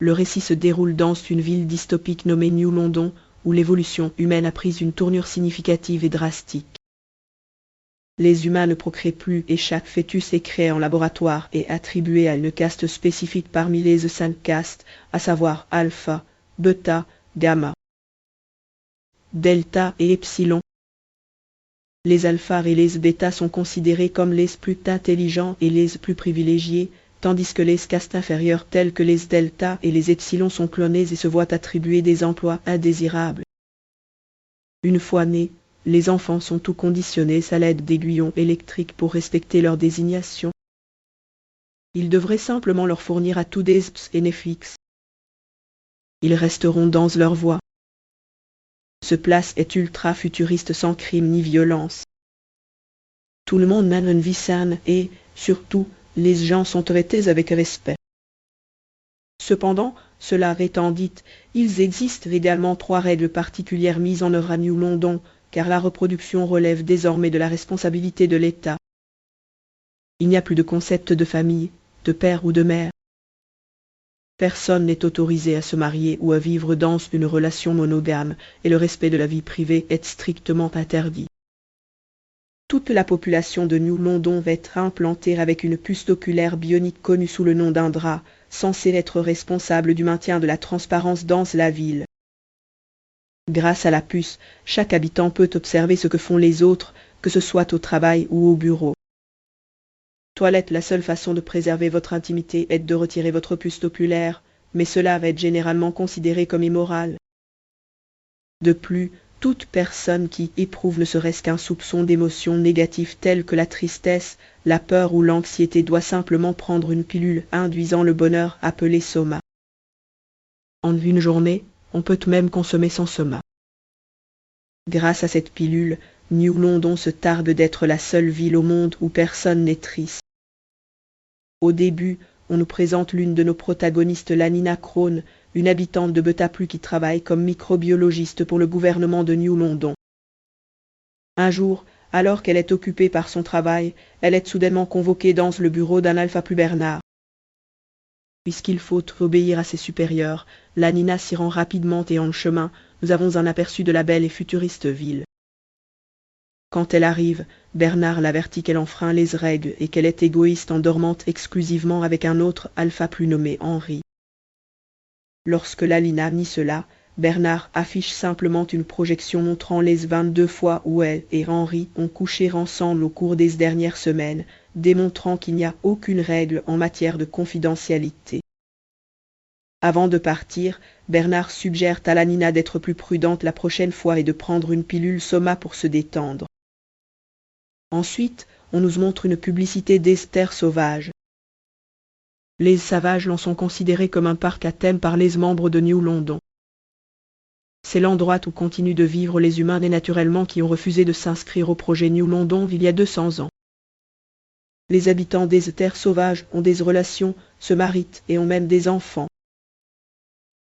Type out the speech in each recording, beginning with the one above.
Le récit se déroule dans une ville dystopique nommée New London, où l'évolution humaine a pris une tournure significative et drastique. Les humains ne procréent plus et chaque fœtus est créé en laboratoire et attribué à une caste spécifique parmi les 5 castes, à savoir alpha, bêta, gamma, delta et epsilon. Les alphas et les bêtas sont considérés comme les plus intelligents et les plus privilégiés, tandis que les castes inférieures telles que les deltas et les epsilons sont clonés et se voient attribuer des emplois indésirables. Une fois nés, les enfants sont tout conditionnés à l'aide d'aiguillons électriques pour respecter leur désignation. Ils devraient simplement leur fournir à tous des bénéfices. Ils resteront dans leur voie. Ce place est ultra futuriste sans crime ni violence. Tout le monde mène une vie saine et, surtout, les gens sont traités avec respect. Cependant, cela étant dit, il existe également 3 règles particulières mises en œuvre à New London, car la reproduction relève désormais de la responsabilité de l'État. Il n'y a plus de concept de famille, de père ou de mère. Personne n'est autorisé à se marier ou à vivre dans une relation monogame, et le respect de la vie privée est strictement interdit. Toute la population de New London va être implantée avec une puce oculaire bionique connue sous le nom d'Indra, censée être responsable du maintien de la transparence dans la ville. Grâce à la puce, chaque habitant peut observer ce que font les autres, que ce soit au travail ou au bureau. Toilette, la seule façon de préserver votre intimité est de retirer votre puce oculaire, mais cela va être généralement considéré comme immoral. De plus, toute personne qui éprouve ne serait-ce qu'un soupçon d'émotions négatives telles que la tristesse, la peur ou l'anxiété doit simplement prendre une pilule induisant le bonheur appelée soma. En une journée, on peut même consommer son soma. Grâce à cette pilule, New London se targue d'être la seule ville au monde où personne n'est triste. Au début, on nous présente l'une de nos protagonistes, Lanina Crone, une habitante de Betaplu qui travaille comme microbiologiste pour le gouvernement de New London. Un jour, alors qu'elle est occupée par son travail, elle est soudainement convoquée dans le bureau d'un alpha plus Bernard. Puisqu'il faut obéir à ses supérieurs, Lanina s'y rend rapidement et en chemin, nous avons un aperçu de la belle et futuriste ville. Quand elle arrive, Bernard l'avertit qu'elle enfreint les règles et qu'elle est égoïste en dormant exclusivement avec un autre alpha plus nommé Henry. Lorsque Lanina nie cela, Bernard affiche simplement une projection montrant les 22 fois où elle et Henry ont couché ensemble au cours des dernières semaines, démontrant qu'il n'y a aucune règle en matière de confidentialité. Avant de partir, Bernard suggère à Lanina d'être plus prudente la prochaine fois et de prendre une pilule soma pour se détendre. Ensuite, on nous montre une publicité d'Esther sauvage. Les Savages l'en sont considérés comme un parc à thème par les membres de New London. C'est l'endroit où continuent de vivre les humains naturellement qui ont refusé de s'inscrire au projet New London il y a 200 ans. Les habitants des terres sauvages ont des relations, se marient et ont même des enfants.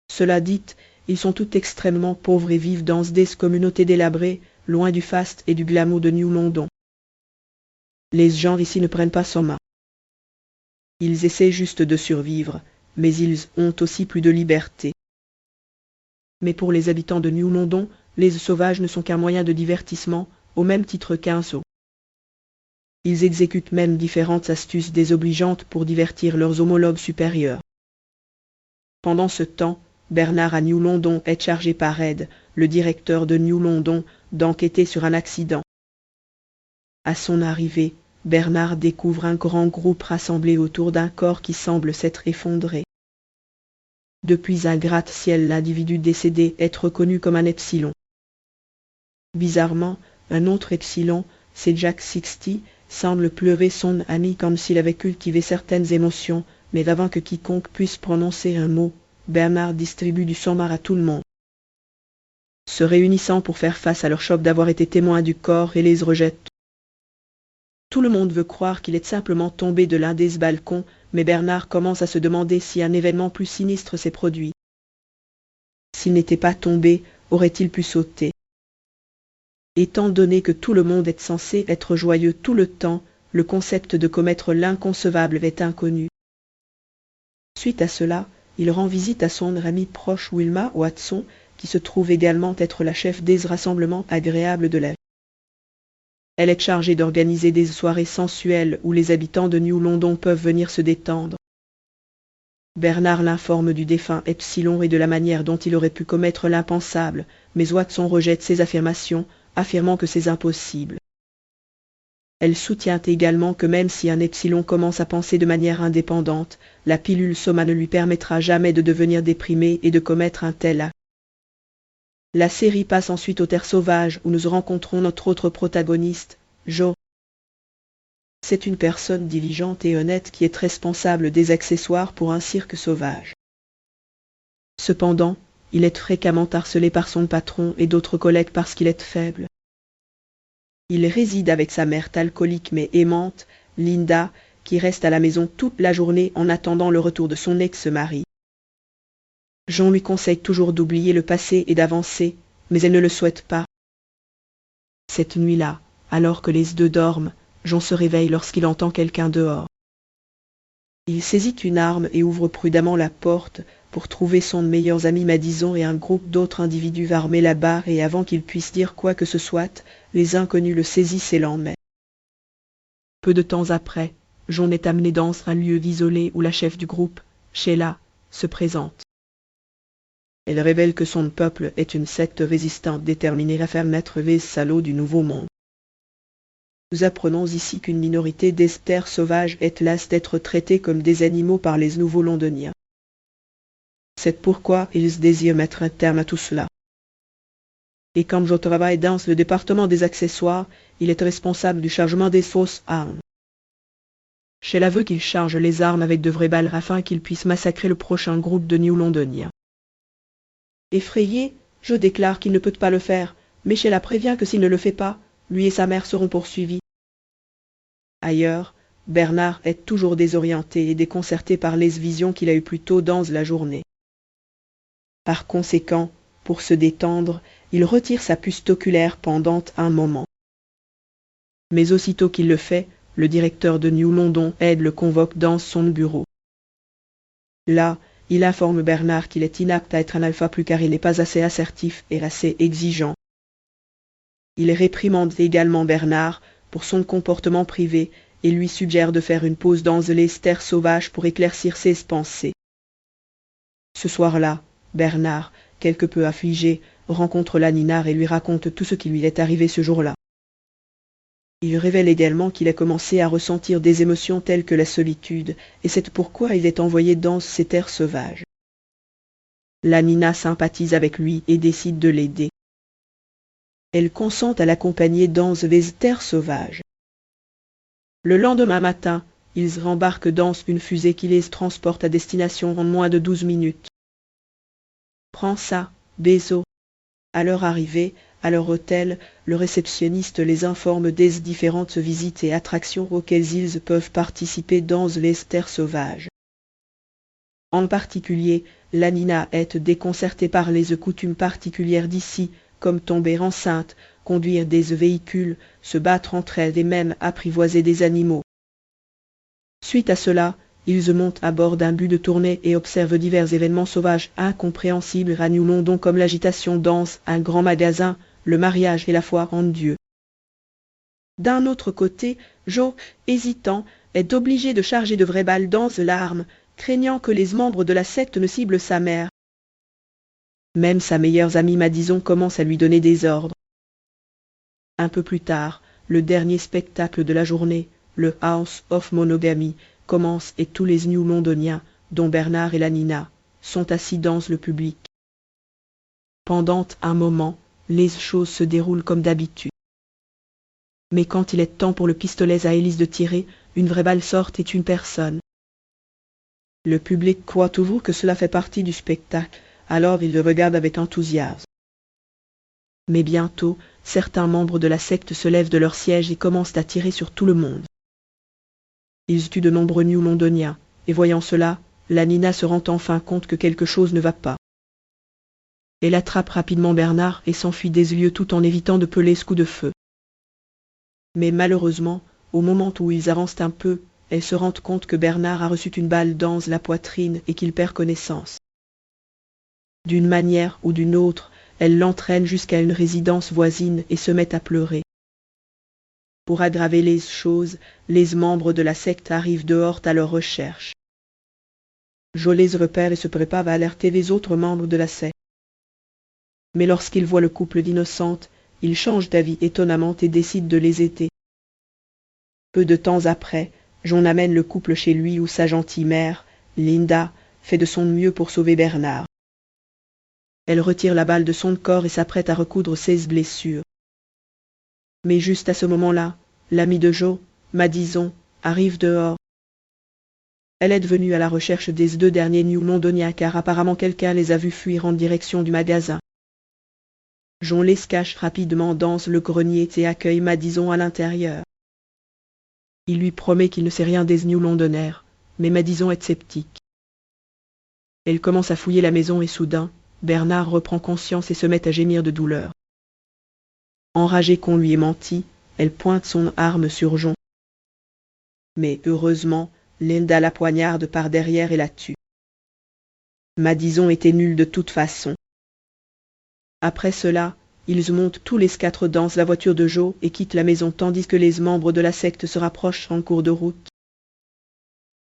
Cela dit, ils sont tous extrêmement pauvres et vivent dans des communautés délabrées, loin du faste et du glamour de New London. Les gens ici ne prennent pas soma. Ils essaient juste de survivre, mais ils ont aussi plus de liberté. Mais pour les habitants de New London, les sauvages ne sont qu'un moyen de divertissement, au même titre qu'un zoo. Ils exécutent même différentes astuces désobligeantes pour divertir leurs homologues supérieurs. Pendant ce temps, Bernard à New London est chargé par Ed, le directeur de New London, d'enquêter sur un accident. À son arrivée, Bernard découvre un grand groupe rassemblé autour d'un corps qui semble s'être effondré. Depuis un gratte-ciel, l'individu décédé est reconnu comme un epsilon. Bizarrement, un autre epsilon, c'est Jack 60, semble pleurer son ami comme s'il avait cultivé certaines émotions, mais avant que quiconque puisse prononcer un mot, Bernard distribue du soma à tout le monde. Se réunissant pour faire face à leur choc d'avoir été témoins du corps et les rejettent. Tout le monde veut croire qu'il est simplement tombé de l'un des balcons, mais Bernard commence à se demander si un événement plus sinistre s'est produit. S'il n'était pas tombé, aurait-il pu sauter? Étant donné que tout le monde est censé être joyeux tout le temps, le concept de commettre l'inconcevable est inconnu. Suite à cela, il rend visite à son amie proche Wilma Watson, qui se trouve également être la chef des rassemblements agréables de la ville. Elle est chargée d'organiser des soirées sensuelles où les habitants de New London peuvent venir se détendre. Bernard l'informe du défunt Epsilon et de la manière dont il aurait pu commettre l'impensable, mais Watson rejette ces affirmations, affirmant que c'est impossible. Elle soutient également que même si un Epsilon commence à penser de manière indépendante, la pilule Soma ne lui permettra jamais de devenir déprimé et de commettre un tel acte. La série passe ensuite aux terres sauvages où nous rencontrons notre autre protagoniste, Joe. C'est une personne diligente et honnête qui est responsable des accessoires pour un cirque sauvage. Cependant, il est fréquemment harcelé par son patron et d'autres collègues parce qu'il est faible. Il réside avec sa mère alcoolique mais aimante, Linda, qui reste à la maison toute la journée en attendant le retour de son ex-mari. Jean lui conseille toujours d'oublier le passé et d'avancer, mais elle ne le souhaite pas. Cette nuit-là, alors que les deux dorment, Jean se réveille lorsqu'il entend quelqu'un dehors. Il saisit une arme et ouvre prudemment la porte pour trouver son meilleur ami Madison et un groupe d'autres individus armés là-bas, et avant qu'il puisse dire quoi que ce soit, les inconnus le saisissent et l'emmènent. Peu de temps après, Jean est amené dans un lieu isolé où la chef du groupe, Sheila, se présente. Elle révèle que son peuple est une secte résistante déterminée à faire naître les salauds du Nouveau Monde. Nous apprenons ici qu'une minorité des terres sauvages est lasse d'être traitée comme des animaux par les nouveaux londoniens. C'est pourquoi ils désirent mettre un terme à tout cela. Et comme je travaille dans le département des accessoires, il est responsable du chargement des fausses armes. Sheila veut qu'il charge les armes avec de vraies balles afin qu'il puisse massacrer le prochain groupe de New Londoniens. Effrayé, je déclare qu'il ne peut pas le faire, mais Sheila prévient que s'il ne le fait pas, lui et sa mère seront poursuivis. Ailleurs, Bernard est toujours désorienté et déconcerté par les visions qu'il a eues plus tôt dans la journée. Par conséquent, pour se détendre, il retire sa puce oculaire pendant un moment. Mais aussitôt qu'il le fait, le directeur de New London Aide le convoque dans son bureau. Là, il informe Bernard qu'il est inapte à être un alpha plus car il n'est pas assez assertif et assez exigeant. Il réprimande également Bernard pour son comportement privé et lui suggère de faire une pause dans les terres sauvages pour éclaircir ses pensées. Ce soir-là, Bernard, quelque peu affligé, rencontre Laninard et lui raconte tout ce qui lui est arrivé ce jour-là. Il révèle également qu'il a commencé à ressentir des émotions telles que la solitude, et c'est pourquoi il est envoyé dans ces terres sauvages. Lanina sympathise avec lui et décide de l'aider. Elle consent à l'accompagner dans les terres sauvages. Le lendemain matin, ils rembarquent dans une fusée qui les transporte à destination en moins de 12 minutes. Prends ça, Bézo. À leur arrivée, à leur hôtel, le réceptionniste les informe des différentes visites et attractions auxquelles ils peuvent participer dans les terres sauvages. En particulier, Lanina est déconcertée par les coutumes particulières d'ici, comme tomber enceinte, conduire des véhicules, se battre entre elles et même apprivoiser des animaux. Suite à cela, ils montent à bord d'un but de tournée et observent divers événements sauvages incompréhensibles à New London comme l'agitation danse, un grand magasin, le mariage et la foi en Dieu. D'un autre côté, Joe, hésitant, est obligé de charger de vraies balles dans l'arme, craignant que les membres de la secte ne ciblent sa mère. Même sa meilleure amie Madison commence à lui donner des ordres. Un peu plus tard, le dernier spectacle de la journée, le House of Monogamy, commence et tous les New Londoniens, dont Bernard et Lanina, sont assis dans le public. Pendant un moment, les choses se déroulent comme d'habitude. Mais quand il est temps pour le pistolet à hélice de tirer, une vraie balle sort et tue une personne. Le public croit toujours que cela fait partie du spectacle, alors il le regarde avec enthousiasme. Mais bientôt, certains membres de la secte se lèvent de leur siège et commencent à tirer sur tout le monde. Ils tuent de nombreux New Londoniens, et voyant cela, Lanina se rend enfin compte que quelque chose ne va pas. Elle attrape rapidement Bernard et s'enfuit des lieux tout en évitant de peler ce coup de feu. Mais malheureusement, au moment où ils avancent un peu, elle se rend compte que Bernard a reçu une balle dans la poitrine et qu'il perd connaissance. D'une manière ou d'une autre, elle l'entraîne jusqu'à une résidence voisine et se met à pleurer. Pour aggraver les choses, les membres de la secte arrivent dehors à leur recherche. Jo les repère et se prépare à alerter les autres membres de la secte. Mais lorsqu'il voit le couple d'innocentes, il change d'avis étonnamment et décide de les aider. Peu de temps après, Jon amène le couple chez lui où sa gentille mère, Linda, fait de son mieux pour sauver Bernard. Elle retire la balle de son corps et s'apprête à recoudre ses blessures. Mais juste à ce moment-là, l'amie de Jo, Madison, arrive dehors. Elle est venue à la recherche des deux derniers New-Londoniens car apparemment quelqu'un les a vus fuir en direction du magasin. Jon les cache rapidement dans le grenier et accueille Madison à l'intérieur. Il lui promet qu'il ne sait rien des New-Londoners, mais Madison est sceptique. Elle commence à fouiller la maison et soudain, Bernard reprend conscience et se met à gémir de douleur. Enragée qu'on lui ait menti, elle pointe son arme sur Jon. Mais heureusement, Linda la poignarde par derrière et la tue. Madison était nulle de toute façon. Après cela, ils montent tous les quatre dans la voiture de Jo et quittent la maison tandis que les membres de la secte se rapprochent en cours de route.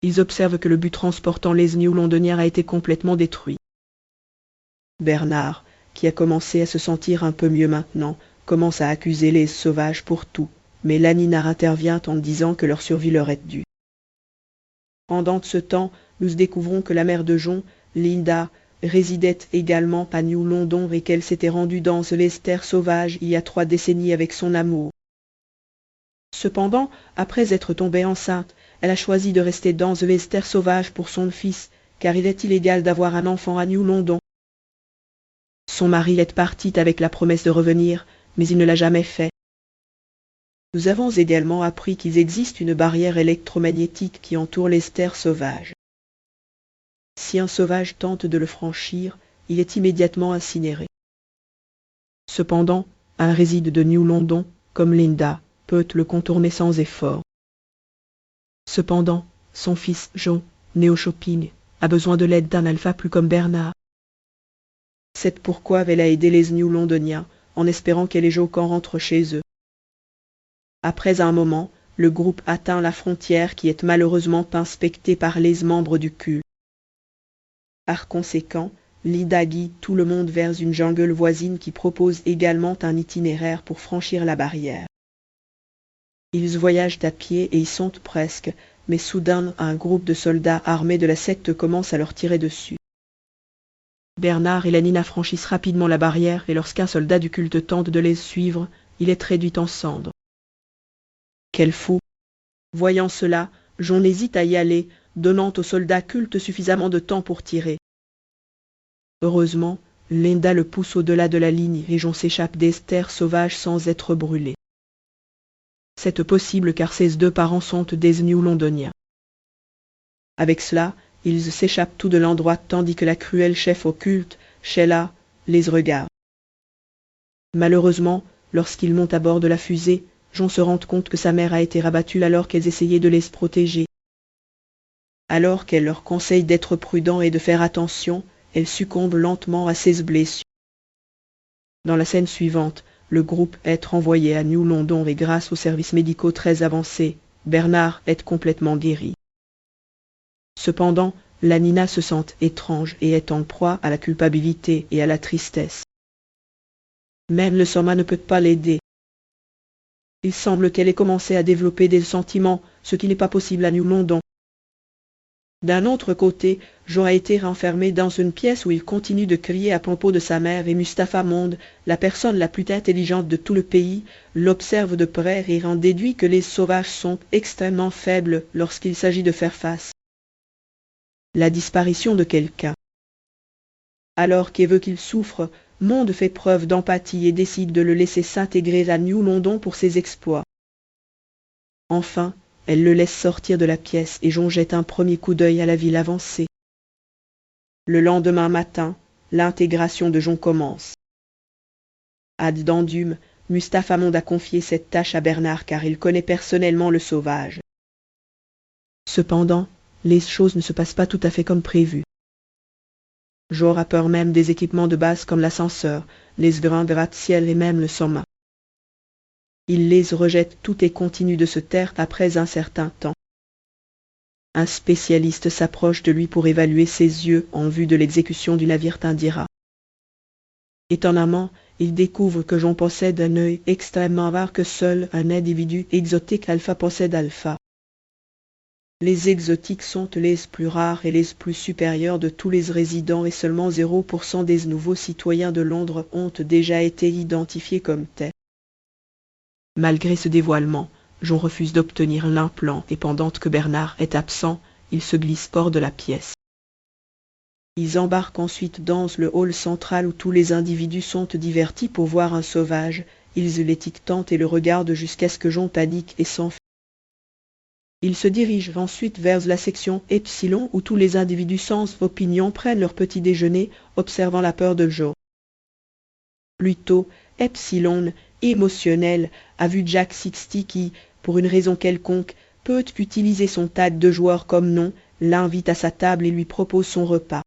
Ils observent que le but transportant les New-Londoniens a été complètement détruit. Bernard, qui a commencé à se sentir un peu mieux maintenant, commence à accuser les sauvages pour tout, mais Laninar intervient en disant que leur survie leur est due. Pendant ce temps, nous découvrons que la mère de Jon, Linda, résidait également à New London et qu'elle s'était rendue dans les terres sauvages il y a 3 décennies avec son amour. Cependant, après être tombée enceinte, elle a choisi de rester dans les terres sauvages pour son fils, car il est illégal d'avoir un enfant à New London. Son mari est parti avec la promesse de revenir, mais il ne l'a jamais fait. Nous avons également appris qu'il existe une barrière électromagnétique qui entoure les terres sauvages. Si un sauvage tente de le franchir, il est immédiatement incinéré. Cependant, un réside de New London, comme Linda, peut le contourner sans effort. Cependant, son fils Jon, né au shopping, a besoin de l'aide d'un alpha plus comme Bernard. C'est pourquoi elle a aidé les New-Londoniens, en espérant que les Jokans rentrent chez eux. Après un moment, le groupe atteint la frontière qui est malheureusement inspectée par les membres du culte. Par conséquent, Linda guide tout le monde vers une jungle voisine qui propose également un itinéraire pour franchir la barrière. Ils voyagent à pied et y sont presque, mais soudain un groupe de soldats armés de la secte commence à leur tirer dessus. Bernard et Laninar franchissent rapidement la barrière et lorsqu'un soldat du culte tente de les suivre, il est réduit en cendres. Quel fou! Voyant cela, Jon hésite à y aller, donnant aux soldats cultes suffisamment de temps pour tirer. Heureusement, Linda le pousse au-delà de la ligne et Jon s'échappe des terres sauvages sans être brûlé. C'est possible car ses deux parents sont des New-Londoniens. Avec cela, ils s'échappent tout de l'endroit tandis que la cruelle chef occulte, Sheila, les regarde. Malheureusement, lorsqu'ils montent à bord de la fusée, Jon se rend compte que sa mère a été rabattue alors qu'elles essayaient de les protéger. Alors qu'elle leur conseille d'être prudents et de faire attention, elle succombe lentement à ses blessures. Dans la scène suivante, le groupe est renvoyé à New London et grâce aux services médicaux très avancés, Bernard est complètement guéri. Cependant, Lanina se sent étrange et est en proie à la culpabilité et à la tristesse. Même le soma ne peut pas l'aider. Il semble qu'elle ait commencé à développer des sentiments, ce qui n'est pas possible à New London. D'un autre côté, Jon a été renfermé dans une pièce où il continue de crier à propos de sa mère et Mustapha Monde, la personne la plus intelligente de tout le pays, l'observe de près et en déduit que les sauvages sont extrêmement faibles lorsqu'il s'agit de faire face. La disparition de quelqu'un. Alors qu'il veut qu'il souffre, Monde fait preuve d'empathie et décide de le laisser s'intégrer à New London pour ses exploits. Enfin, elle le laisse sortir de la pièce et Jon jette un premier coup d'œil à la ville avancée. Le lendemain matin, l'intégration de Jon commence. Ad Dandum, Mustapha Monde a confié cette tâche à Bernard car il connaît personnellement le sauvage. Cependant, les choses ne se passent pas tout à fait comme prévu. Jo a peur même des équipements de base comme l'ascenseur, les grands gratte-ciel et même le soma. Il les rejette tout et continue de se taire après un certain temps. Un spécialiste s'approche de lui pour évaluer ses yeux en vue de l'exécution du navire Tindira. Étonnamment, il découvre que Jon possède un œil extrêmement rare que seul un individu exotique alpha possède alpha. Les exotiques sont les plus rares et les plus supérieurs de tous les résidents et seulement 0% des nouveaux citoyens de Londres ont déjà été identifiés comme tels. Malgré ce dévoilement, Jon refuse d'obtenir l'implant et pendant que Bernard est absent, il se glisse hors de la pièce. Ils embarquent ensuite dans le hall central où tous les individus sont divertis pour voir un sauvage. Ils l'étiquetent et le regardent jusqu'à ce que Jon panique et s'enfuit. Ils se dirigent ensuite vers la section Epsilon où tous les individus sans opinion prennent leur petit déjeuner, observant la peur de Jon. Plutôt, Epsilon, émotionnel, a vu Jack Sixty qui, pour une raison quelconque, peut utiliser son tag de joueur comme nom, l'invite à sa table et lui propose son repas.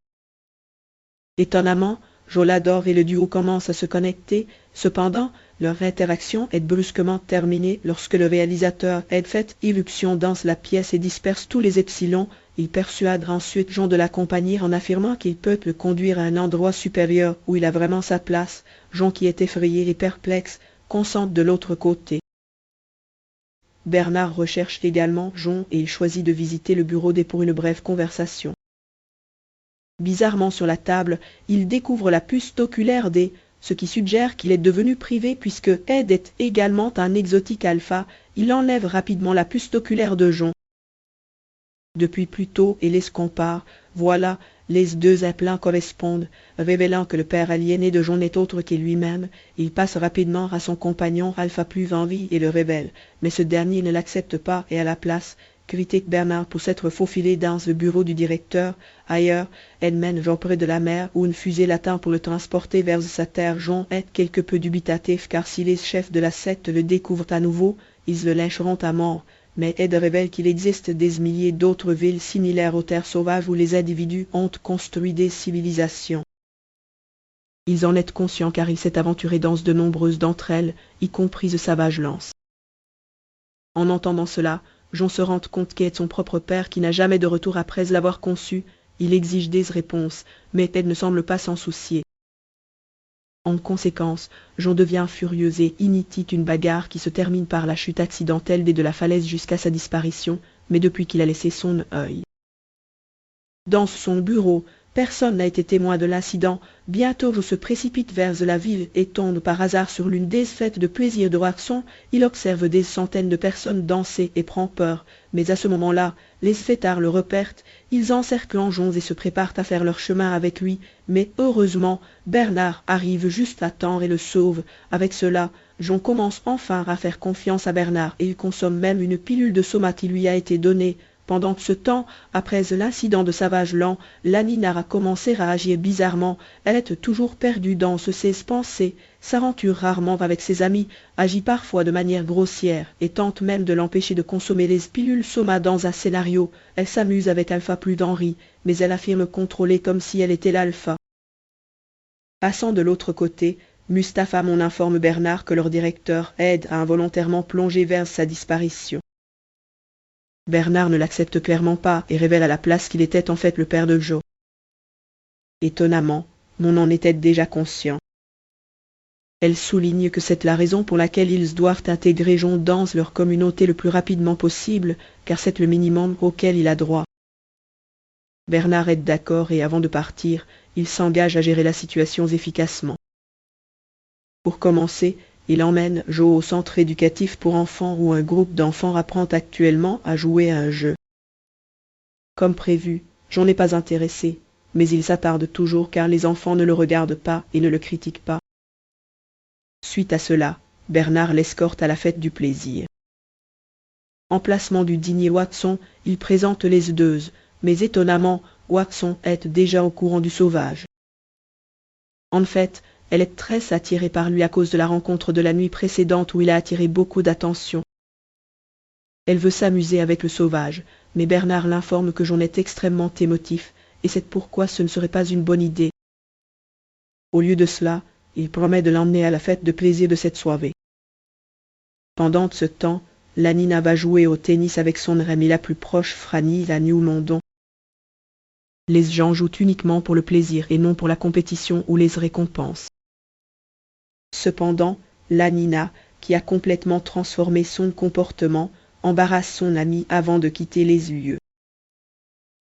Étonnamment, Jon l'adore et le duo commence à se connecter, cependant, leur interaction est brusquement terminée lorsque le réalisateur Ed fait irruption dans la pièce et disperse tous les epsilons. Il persuade ensuite Jon de l'accompagner en affirmant qu'il peut le conduire à un endroit supérieur où il a vraiment sa place. Jon, qui est effrayé et perplexe, consent de l'autre côté. Bernard recherche également Jon et il choisit de visiter le bureau d'Ed pour une brève conversation. Bizarrement sur la table, il découvre la puce oculaire d'Ed, ce qui suggère qu'il est devenu privé puisque Ed est également un exotique alpha. Il enlève rapidement la puce oculaire de Jon. Depuis plus tôt et les compare, voilà, les deux implants correspondent, révélant que le père aliéné de Jon n'est autre que lui-même. Il passe rapidement à son compagnon alpha plus en vie et le révèle, mais ce dernier ne l'accepte pas et à la place, critique Bernard pour s'être faufilé dans le bureau du directeur. Ailleurs, Ed mène Jon près de la mer où une fusée l'attend pour le transporter vers sa terre. Jon est quelque peu dubitatif car si les chefs de la secte le découvrent à nouveau, ils le lyncheront à mort. Mais Ed révèle qu'il existe des milliers d'autres villes similaires aux terres sauvages où les individus ont construit des civilisations. Ils en sont conscients car il s'est aventuré dans de nombreuses d'entre elles, y compris The Savage Lance. En entendant cela, Jon se rend compte qu'Ed son propre père qui n'a jamais de retour après l'avoir conçu. Il exige des réponses, mais Ed ne semble pas s'en soucier. En conséquence, Jon devient furieux et initie une bagarre qui se termine par la chute accidentelle d'Ed de la falaise jusqu'à sa disparition, mais depuis qu'il a laissé son œil. Dans son bureau, personne n'a été témoin de l'incident. Bientôt Jon se précipite vers la ville et tombe par hasard sur l'une des fêtes de plaisir de Waxon. Il observe des centaines de personnes danser et prend peur, mais à ce moment-là, les fêtards le repèrent. Ils encerclent Jon et se préparent à faire leur chemin avec lui, mais heureusement, Bernard arrive juste à temps et le sauve. Avec cela, Jon commence enfin à faire confiance à Bernard et il consomme même une pilule de soma qui lui a été donnée. Pendant ce temps, après l'incident de Savage Land, Laninar a commencé à agir bizarrement. Elle est toujours perdue dans ses pensées, s'aventure rarement avec ses amis, agit parfois de manière grossière et tente même de l'empêcher de consommer les pilules soma dans un scénario. Elle s'amuse avec Alpha plus d'Henri, mais elle affirme contrôler comme si elle était l'alpha. Passant de l'autre côté, Mustapha m'en informe Bernard que leur directeur Ed a involontairement plongé vers sa disparition. Bernard ne l'accepte clairement pas et révèle à la place qu'il était en fait le père de Jon. Étonnamment, Mon en était déjà conscient. Elle souligne que c'est la raison pour laquelle ils doivent intégrer Jon dans leur communauté le plus rapidement possible, car c'est le minimum auquel il a droit. Bernard est d'accord et avant de partir, il s'engage à gérer la situation efficacement. Pour commencer, il emmène Jon au centre éducatif pour enfants où un groupe d'enfants apprend actuellement à jouer à un jeu. Comme prévu, Jon n'est pas intéressé, mais il s'attarde toujours car les enfants ne le regardent pas et ne le critiquent pas. Suite à cela, Bernard l'escorte à la fête du plaisir. Emplacement du dîner Waxon, il présente les deux, mais étonnamment, Waxon est déjà au courant du sauvage. En fait, elle est très attirée par lui à cause de la rencontre de la nuit précédente où il a attiré beaucoup d'attention. Elle veut s'amuser avec le sauvage, mais Bernard l'informe que Jon est extrêmement émotif, et c'est pourquoi ce ne serait pas une bonne idée. Au lieu de cela, il promet de l'emmener à la fête de plaisir de cette soirée. Pendant ce temps, la Nina va jouer au tennis avec son amie la plus proche, Franny, à New London. Les gens jouent uniquement pour le plaisir et non pour la compétition ou les récompenses. Cependant, la Nina, qui a complètement transformé son comportement, embarrasse son amie avant de quitter les lieux.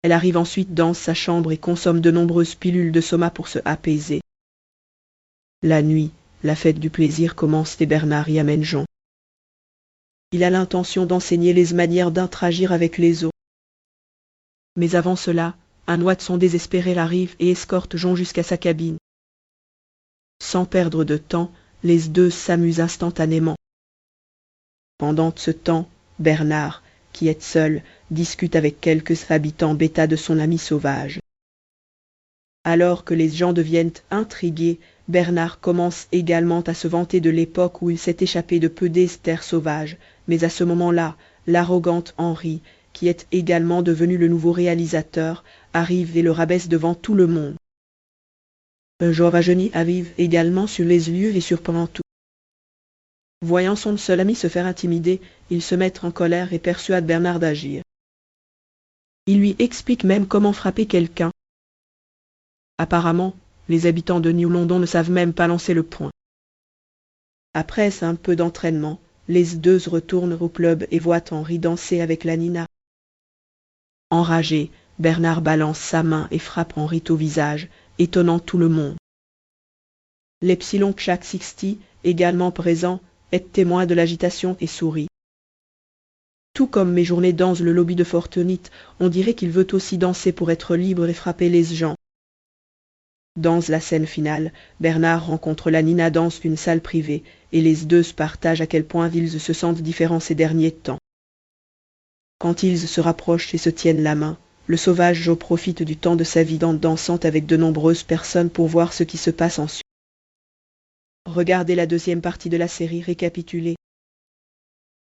Elle arrive ensuite dans sa chambre et consomme de nombreuses pilules de soma pour se apaiser. La nuit, la fête du plaisir commence et Bernard y amène Jon. Il a l'intention d'enseigner les manières d'interagir avec les autres. Mais avant cela, un Watson désespéré arrive et escorte Jon jusqu'à sa cabine. Sans perdre de temps, les deux s'amusent instantanément. Pendant ce temps, Bernard, qui est seul, discute avec quelques habitants bêta de son ami sauvage. Alors que les gens deviennent intrigués, Bernard commence également à se vanter de l'époque où il s'est échappé de peu d'Esther sauvage, mais à ce moment-là, l'arrogante Henri, qui est également devenu le nouveau réalisateur, arrive et le rabaisse devant tout le monde. Un Jon rajeuni arrive également sur les lieux et surprend tout. Voyant son seul ami se faire intimider, il se met en colère et persuade Bernard d'agir. Il lui explique même comment frapper quelqu'un. Apparemment, les habitants de New London ne savent même pas lancer le poing. Après un peu d'entraînement, les deux retournent au club et voient Henri danser avec la Nina. Enragé, Bernard balance sa main et frappe Henri au visage, étonnant tout le monde. L'Epsilon Chak 60, également présent, est témoin de l'agitation et sourit. Tout comme mes journées dans le lobby de Fortunite, on dirait qu'il veut aussi danser pour être libre et frapper les gens. Dans la scène finale, Bernard rencontre la Nina dans une salle privée et les deux se partagent à quel point ils se sentent différents ces derniers temps. Quand ils se rapprochent et se tiennent la main, le sauvage Jon profite du temps de sa vie dansant avec de nombreuses personnes pour voir ce qui se passe ensuite. Regardez la deuxième partie de la série récapitulée.